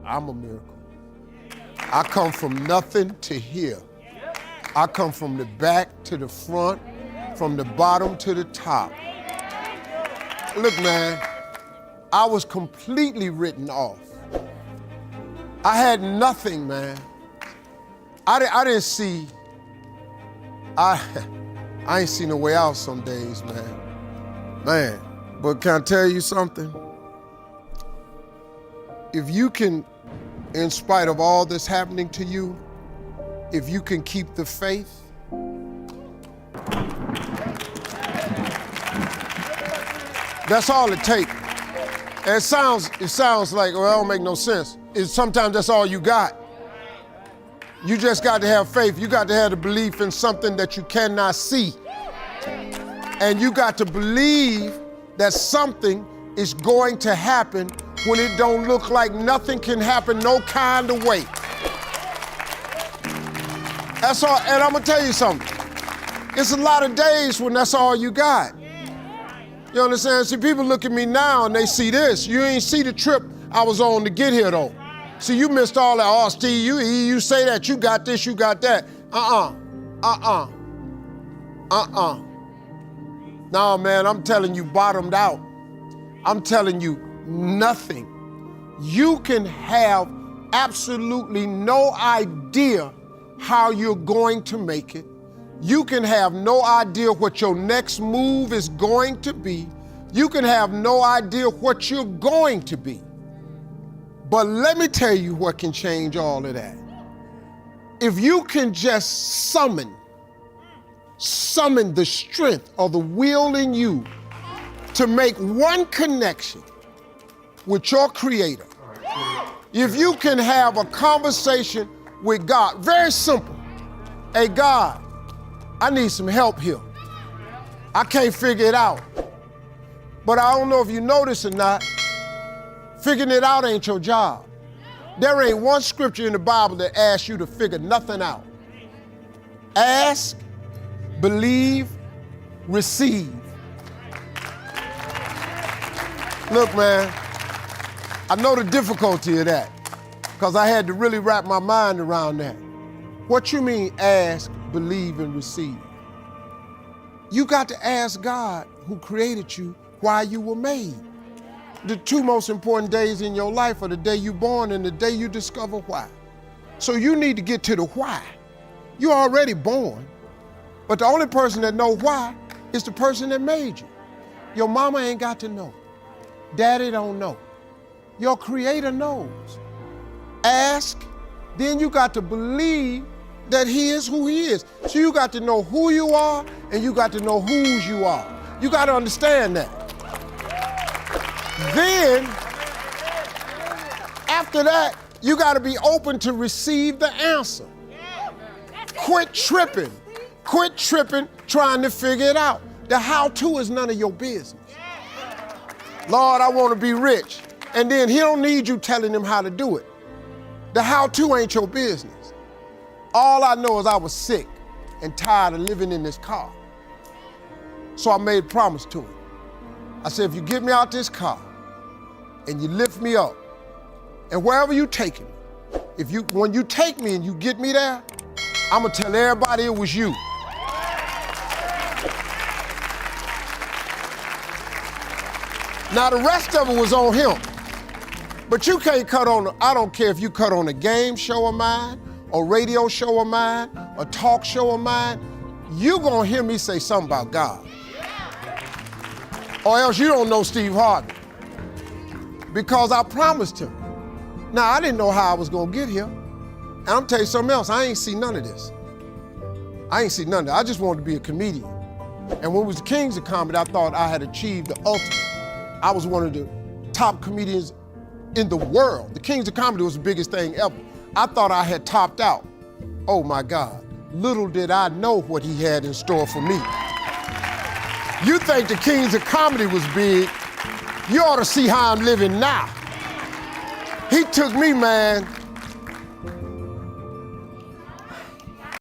I'm a miracle. I come from nothing to here. I come from the back to the front, from the bottom to the top. Look, man, I was completely written off. I had nothing, man. I didn't see, I ain't seen a way out some days, man. Man, but can I tell you something? If you can, in spite of all that's happening to you, if you can keep the faith, that's all it takes. And it sounds like, well, it don't make no sense. Sometimes that's all you got. You just got to have faith. You got to have the belief in something that you cannot see. And you got to believe that something is going to happen when it don't look like nothing can happen no kind of way. That's all, and I'm gonna tell you something. It's a lot of days when that's all you got. You understand? See, people look at me now and they see this. You ain't see the trip I was on to get here though. See, you missed all that. Oh, Steve, you say that, you got this, you got that. No, man, I'm telling you, bottomed out. I'm telling you, nothing. You can have absolutely no idea how you're going to make it. You can have no idea what your next move is going to be. You can have no idea what you're going to be. But let me tell you what can change all of that. If you can just summon the strength or the will in you to make one connection with your Creator. If you can have a conversation with God, very simple. Hey, God, I need some help here. I can't figure it out. But I don't know if you notice or not, figuring it out ain't your job. There ain't one scripture in the Bible that asks you to figure nothing out. Ask, believe, receive. Look, man, I know the difficulty of that because I had to really wrap my mind around that. What you mean ask, believe, and receive? You got to ask God who created you why you were made. The two most important days in your life are the day you're born and the day you discover why. So you need to get to the why. You're already born, but the only person that knows why is the person that made you. Your mama ain't got to know. Daddy don't know. Your Creator knows. Ask, then you got to believe that He is who He is. So you got to know who you are and you got to know whose you are. You got to understand that. Then, after that, you got to be open to receive the answer. Quit tripping. Quit tripping trying to figure it out. The how-to is none of your business. Lord, I want to be rich. And then He don't need you telling Him how to do it. The how-to ain't your business. All I know is I was sick and tired of living in this car. So I made a promise to Him. I said, if you get me out this car and you lift me up, and wherever you taking me, when you take me and you get me there, I'm gonna tell everybody it was you. Now the rest of it was on Him. But you can't cut on, I don't care if you cut on a game show of mine, a radio show of mine, a talk show of mine, you gonna hear me say something about God. Or else you don't know Steve Harvey. Because I promised Him. Now, I didn't know how I was gonna get here. And I'm telling you something else, I ain't seen none of this. I ain't seen none of it. I just wanted to be a comedian. And when it was the Kings of Comedy, I thought I had achieved the ultimate. I was one of the top comedians in the world. The Kings of Comedy was the biggest thing ever. I thought I had topped out. Oh my God, little did I know what He had in store for me. You think the Kings of Comedy was big, you ought to see how I'm living now. He took me, man,